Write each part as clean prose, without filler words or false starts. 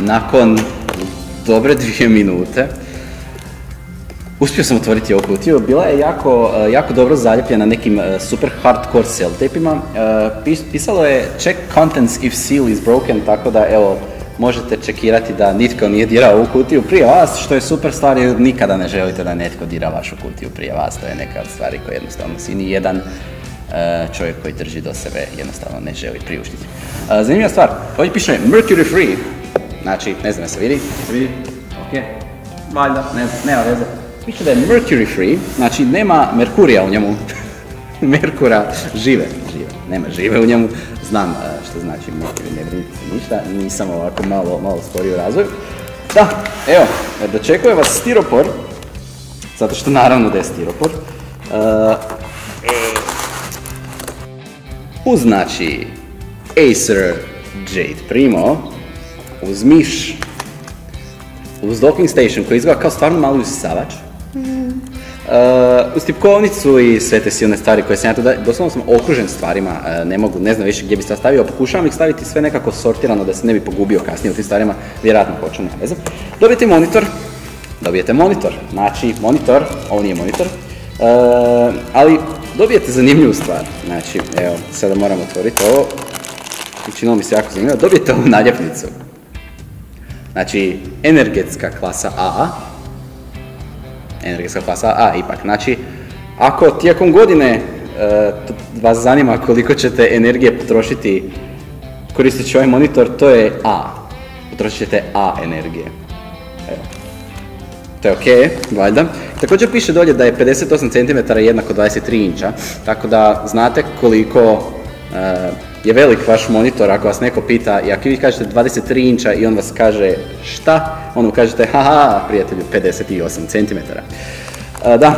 nakon dobre 2 minute uspio sam otvoriti ovu kutiju. Bila je jako dobro zaljepljena nekim super hardcore selotejpima. Pisalo je check contents if seal is broken, tako da evo, možete čekirati da nitko nije dirao ovu kutiju prije vas, što je super stvar jer nikada ne želite da netko dira vašu kutiju prije vas. To je neka od stvari koje jednostavno si ni jedan čovjek koji drži do sebe jednostavno ne želi priuštiti. Zanimljiva stvar, ovdje piše mercury free, znači ne znam da se vidi, ok, valjda, ne znam, nema veze. Piše da je mercury free, znači nema merkurija u njemu, merkura žive, nema žive u njemu, znam što znači mercury, ne brinite se ništa, nisam ovako malo sporiji u razvoju. Da, evo, dočekuje vas stiropor, zato što naravno da je stiropor, uz znači Acer Jade Primo, uz miš, uz docking station koji izgleda kao stvarno mali usisavač, uz tipkovnicu i sve te silne stvari koje sam ja tu doslovno sam okružen stvarima, ne znam više gdje bi se stavio, pokušavam ih staviti sve nekako sortirano da se ne bi pogubio kasnije u tim stvarima, vjerojatno hoću, nema veze. Dobijete monitor, znači monitor, ovo nije monitor, ali dobijete zanimljivu stvar, znači evo, sada moram otvoriti ovo, učinilo mi se jako zanimljivo, dobijete ovu naljepnicu, znači energetska klasa A, ipak, znači ako tijekom godine vas zanima koliko ćete energije potrošiti koristeći ovaj monitor, to je A, potrošit ćete A energije, evo. To je ok, valjda. Također piše dolje da je 58 cm jednako 23 inča, tako da znate koliko je velik vaš monitor ako vas neko pita i ako vi kažete 23 inča i on vas kaže šta, onda mu kažete haha prijatelju 58 cm. Da,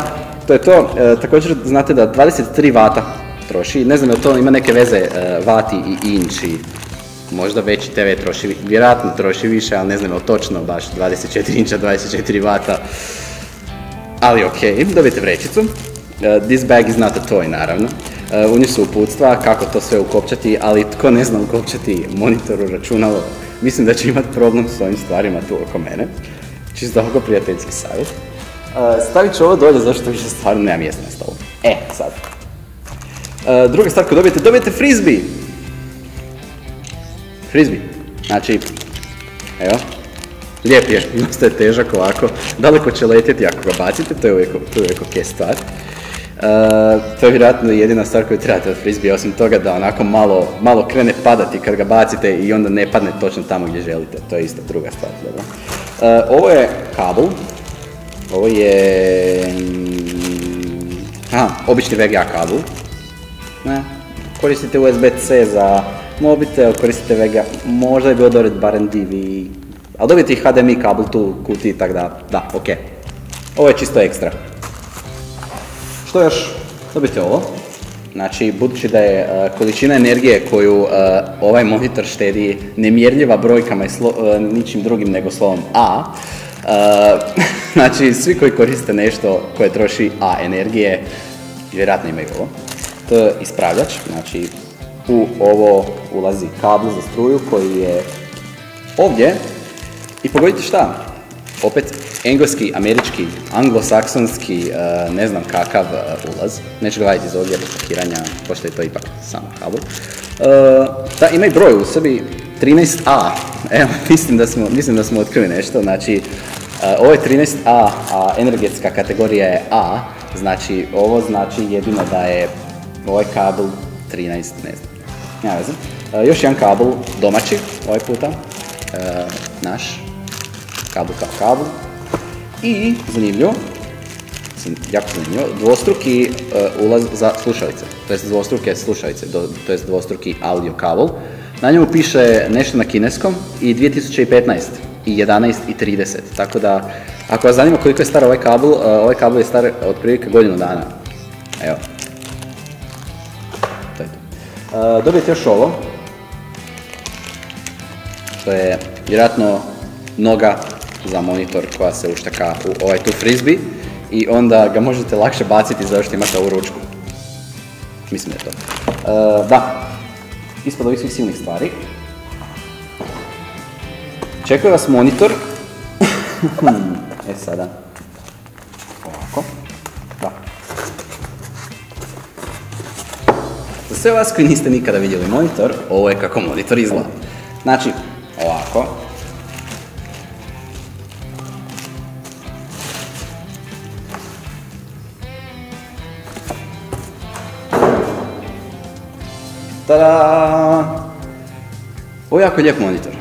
to je to. Također znate da 23 vata troši, ne znam da to ima neke veze vati i inči. Možda veći TV troši, vjerojatno troši više, ali ne znam je točno baš 24 inča, 24 vata. Ali ok, dobijete vrećicu. This bag is not a toy, naravno. U nju su uputstva kako to sve ukopčati, ali tko ne zna ukopčati monitor u računalo, mislim da će imati problem s ovim stvarima tu oko mene. Čisto oko prijateljski savjet. Stavit ću ovo dolje zašto više stvarno nema mjesta na stolu. Sad. Druga stvar koju dobijete frisbee. Frisbee, znači, evo, lijep je, dosta je težak ovako, daleko će letjeti ako ga bacite, to je uvijek ok stvar. To je vjerojatno jedina stvar koju trebate od frisbee, osim toga da onako malo krene padati kad ga bacite i onda ne padne točno tamo gdje želite, to je isto druga stvar. Dobro. Ovo je kabel, ovo je obični VGA kabel, koristite USB-C za mobitel, koristite VGA, možda je bilo dored barem DV, ali dobijete i HDMI kabel tu u kutiji, tako da, ok. Ovo je čisto ekstra. Što još? Dobijete ovo. Znači, budući da je količina energije koju ovaj monitor štedi nemjerljiva brojkama i ničim drugim nego slovom A, znači, svi koji koriste nešto koje troši A energije, vjerojatno imaju ovo. To je ispravljač, znači, u ovo ulazi kabel za struju koji je ovdje i pogodite šta, opet engleski, američki, anglosaksonski, ne znam kakav ulaz, neću ga vaditi iz ovdje bez pakiranja, pošto je to ipak samo kabel. Da, ima i broj u sebi, 13A, evo, mislim da smo otkrili nešto, znači, ovo je 13A, a energetska kategorija je A, znači, ovo znači jedino da je ovaj kabel 13, ne znam. Nema veze. Još jedan kabel domaći, ovaj puta, naš, kabel kao kabel. I, zanimljivo, jako zanimljivo, dvostruki ulaz za slušalice, to jest dvostruke slušalice, to jest dvostruki audio kabel. Na njemu piše nešto na kineskom i 2015, i 11 i 30, tako da, ako vas zanima koliko je star ovaj kabel je star otprilike godinu dana. Evo. Dobijete još ovo, što je vjerojatno noga za monitor koja se uštaka u ovaj tu frisbee i onda ga možete lakše baciti zato što imate ovu ručku. Mislim da je to. Da, ispod ovih svih silnih stvari Očekuje vas monitor. Sada. Ovako. Da. Za sve vas koji niste nikada vidjeli monitor, ovo je kako monitor izgleda. Znači, ovako. Tada! Ovo je jako lijep monitor.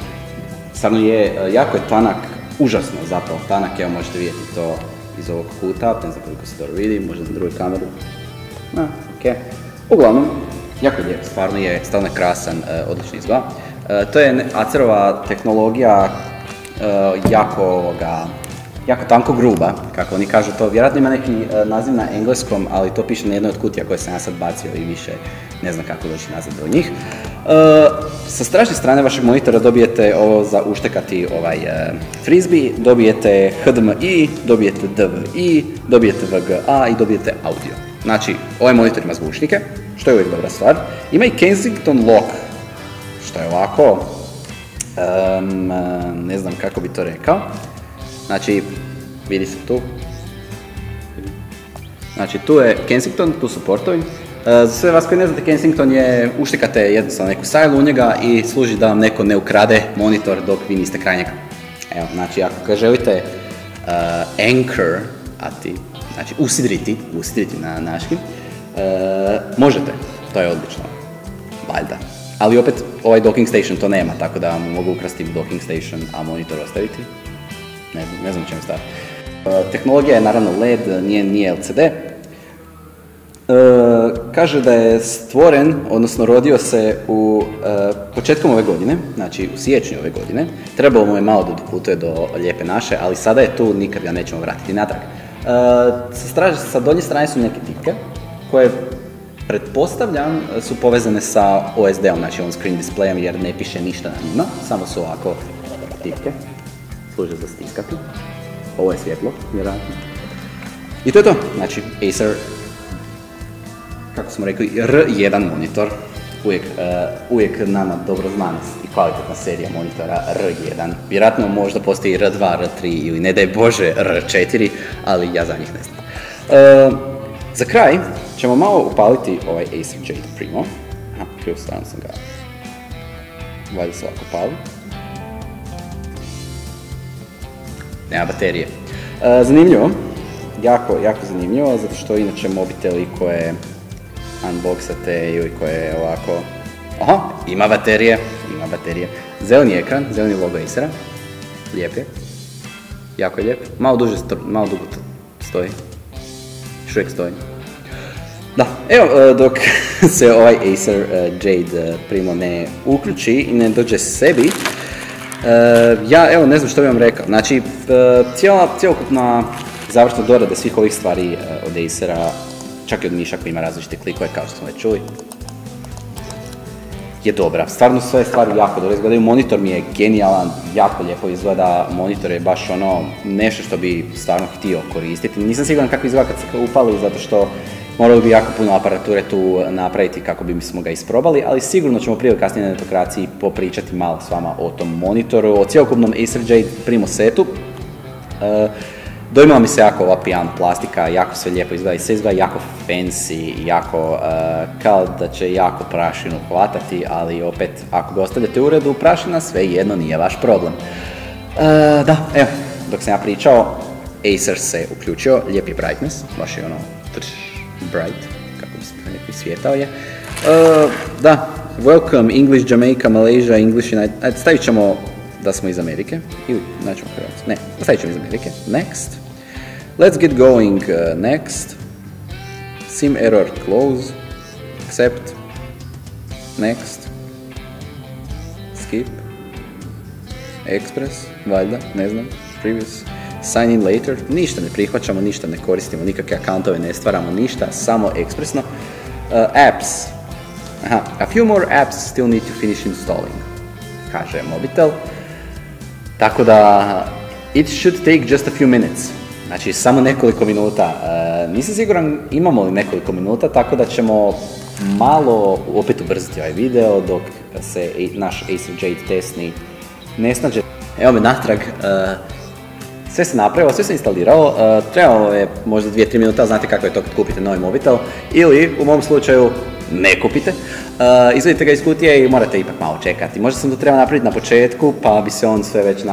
Stvarno je, jako je tanak, užasno zapravo tanak, evo možete vidjeti to iz ovog kuta, ne znam koliko se dobro vidi, možda za drugu kameru. Uglavnom, jako je lijep, stvarno je krasan, odlični izgleda. To je Acerova tehnologija, jako tanko gruba, kako oni kažu to. Vjerojatno ima neki naziv na engleskom, ali to piše na jednoj od kutija koje sam ja sad bacio i više ne znam kako doći nazad do njih. Sa stražnje strane vašeg monitora dobijete ovo za uštekati frisbee, dobijete HDMI, dobijete DVI, dobijete VGA i dobijete audio. Znači, ovaj monitor ima zvučnike, što je uvijek dobra stvar. Ima i Kensington Lock, što je ovako, ne znam kako bi to rekao. Znači, vidi se tu. Znači, tu je Kensington, tu su portovi. Za sve vas koji ne znate, Kensington je, uštekate jednostavno neku sajlu u njega i služi da vam neko ne ukrade monitor dok vi niste kraj njega. Evo, znači, ako ga želite znači usidriti na naški, možete, to je odlično, valjda. Ali opet, ovaj docking station to nema, tako da vam mogu ukrasti docking station, a monitor ostaviti. Ne znam čemu staviti. Tehnologija je naravno LED, nije LCD. Kaže da je stvoren, odnosno rodio se u početkom ove godine, znači u siječnju ove godine. Trebalo mu je malo da doputuje do lijepe naše, ali sada je tu, nikad ga nećemo vratiti natrag. Sa donje strane su neke tipke, koje pretpostavljam su povezane sa OSD-om, znači on-screen displayem, jer ne piše ništa na njima, samo su ovako tipke, služe za stiskati. Ovo je svjetlo, vjerojatno. I to je to, znači Acer, kako smo rekli, R1 monitor, uvijek nama dobro znana i kvalitetna serija monitora R1. Vjerojatno možda postoji R2, R3 ili ne daj Bože R4, ali ja za njih ne znam. Za kraj ćemo malo upaliti ovaj Acer Jade Primo. Krivo stranu sam ga, valjda se ovako pali. Nema baterije. Zanimljivo, jako zanimljivo, zato što inače mobiteli koje unboxate ili koje ovako... Aha, ima baterije. Zeleni ekran, zeleni logo Acera. Lijep je. Jako je lijep. Malo dugo stoji. Još uvijek stoji. Da, evo, dok se ovaj Acer Jade Primo ne uključi i ne dođe sebi, ja evo ne znam što bih vam rekao. Znači, cijelokupna završna dorada svih ovih stvari od Acera, čak i od miša koji ima različite klikove, kao što smo već čuli, je dobra. Stvarno sve stvari jako dobro izgledaju. Monitor mi je genijalan, jako lijepo izgleda. Monitor je baš ono nešto što bi stvarno htio koristiti. Nisam siguran kako izgleda kad se upali, zato što morali bi jako puno aparature tu napraviti kako bismo ga isprobali, ali sigurno ćemo prije ili kasnije na Netokraciji popričati malo s vama o tom monitoru, o cijelokupnom Acer Jade Primo setu. Dojmala mi se jako ova pijan plastika, jako sve lijepo izgleda i sve izgleda jako fancy, jako kao da će jako prašinu hvatati, ali opet ako ga ostavljate u uredu, prašina svejedno nije vaš problem. Da, evo, dok sam ja pričao, Acer se uključio, lijep je brightness, baš je ono bright, kako bi se neki svijetao je. Da, welcome, English, Jamaica, Malaysia, English, United, stavit ćemo da smo iz Amerike, ili naćemo Hrvatsko, ne, stavit ćemo iz Amerike, next, let's get going, next, sim error close, accept, next, skip, express, valjda, ne znam, previous, sign in later, ništa ne prihvaćamo, ništa ne koristimo, nikakve akauntove ne stvaramo, ništa, samo ekspresno. Apps, a few more apps still need to finish installing, kaže mobitel. Tako da, it should take just a few minutes, znači samo nekoliko minuta. Nisam siguran imamo li nekoliko minuta, tako da ćemo malo opet ubrzati ovaj video dok se naš Acer Jade testni ne snađe. Evo me natrag, sve se napravilo, sve se instaliralo, trebalo je možda 2-3 minuta, znate kako je to kad kupite novi mobitel, ili u mom slučaju ne kupite, izvadite ga iz kutije i morate ipak malo čekati. Možda sam to trebao napraviti na početku, pa bi se on sve već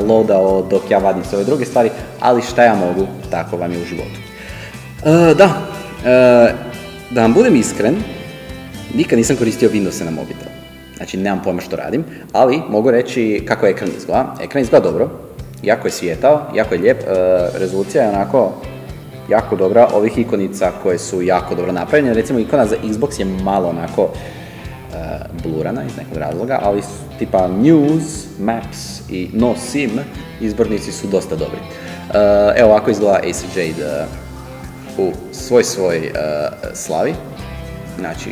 loadao dok ja vadim sve ove druge stvari, ali šta ja mogu, tako vam je u životu. Da vam budem iskren, nikad nisam koristio Windowse na mobitel. Znači, nemam pojma što radim, ali mogu reći kako ekran izgleda. Ekran izgleda dobro, jako je svijetao, jako je lijep, rezolucija je onako jako dobra, ovih ikonica koje su jako dobro napravljene. Recimo, ikona za Xbox je malo onako blurana iz nekog razloga, ali tipa News, Maps i No Sim izbornici su dosta dobri. Evo ovako izgleda Acer Jade u svoj slavi. Znači,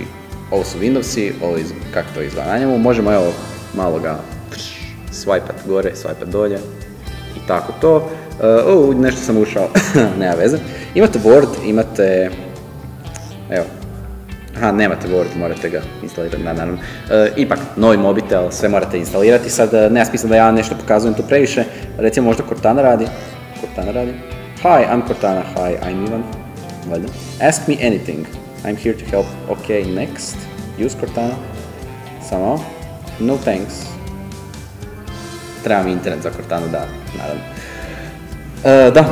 ovo su Windowsi, ovo kako to izgleda na njemu. Možemo evo malo ga swipat gore, swipat dolje i tako to. Nešto sam ušao, nema veze. Imate Word, imate, evo, nemate Word, morate ga instalirati, naravno. Ipak, novi mobitel, sve morate instalirati. Sad, nema smisla da ja nešto pokazujem tu previše. Recimo, možda Cortana radi. Hi, I'm Cortana. Hi, I'm Ivan. Valjda. Ask me anything. I'm here to help. Ok, next. Use Cortana. Samo. No thanks. Treba mi internet za Cortana, da, naravno. Da.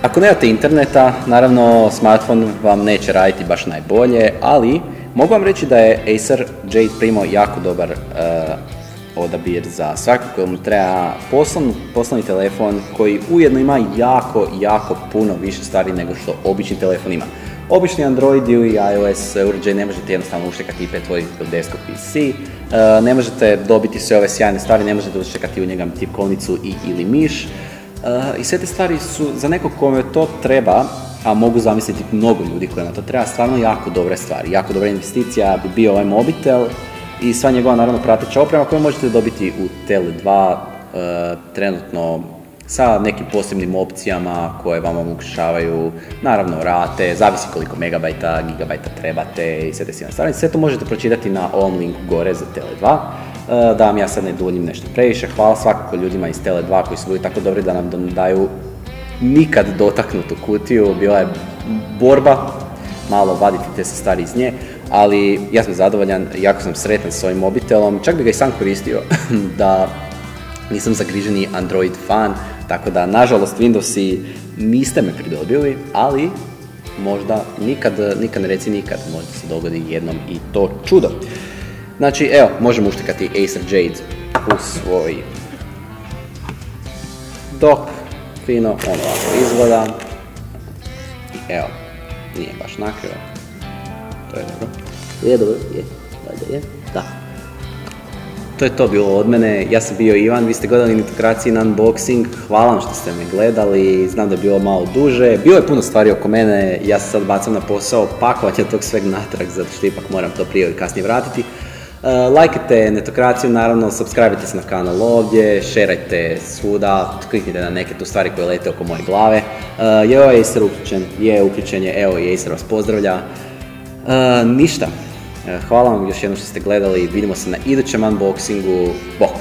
Ako nemate interneta, naravno smartphone vam neće raditi baš najbolje, ali mogu vam reći da je Acer Jade Primo jako dobar odabir za svakog koji mu treba poslovni telefon koji ujedno ima jako puno više stvari nego što obični telefon ima. Obični Android ili iOS uređaj ne možete jednostavno uštekati i pretvoriti u desktop PC, ne možete dobiti sve ove sjajne stvari, ne možete uštekati u njega tipkovnicu ili miš. I sve te stvari su za nekog kome to treba, a mogu zamisliti mnogo ljudi kojima to treba, stvarno jako dobre stvari, jako dobra investicija bi bio ovaj mobitel i sva njegova naravno prateća oprema koju možete dobiti u Tele2 trenutno sa nekim posebnim opcijama koje vam omogućavaju naravno rate, zavisi koliko megabajta, gigabajta trebate i sve te silne stvari. Sve to možete pročitati na ovom linku gore za Tele2. Da vam ja sad ne duljim nešto previše, hvala svakako ljudima iz Tele2 koji su bili tako dobri da nam daju nikad dotaknutu kutiju, bila je borba malo vaditi te se stvari iz nje, ali ja sam zadovoljan, jako sam sretan s ovim mobitelom, čak bi ga i sam koristio da nisam zagriženi Android fan, tako da nažalost Windowsi niste me pridobili, ali možda nikad ne reci nikad, možda se dogodi jednom i to čudo. Znači, evo, možemo uštekati Acer Jade u svoj dok, fino, on ovako izgleda. I evo, nije baš nakrio, to je dobro. Je dobro, je, valjda je, da. To je to bilo od mene, ja sam bio Ivan, vi ste gledali Netokracijin unboxing, hvala vam što ste me gledali, znam da je bilo malo duže, bilo je puno stvari oko mene, ja se sad bacam na posao pakovanja tog sveg natrag, zato što ipak moram to prije ili kasnije vratiti. Lajkajte Netokraciju, naravno, subscribe-ajte se na kanal ovdje, šerajte svuda, kliknite na neke tu stvari koje lete oko moje glave. Je ovaj Acer uključen? Je uključen je, evo i Acer vas pozdravlja. Ništa, hvala vam još jednom što ste gledali, vidimo se na idućem unboxingu, bok!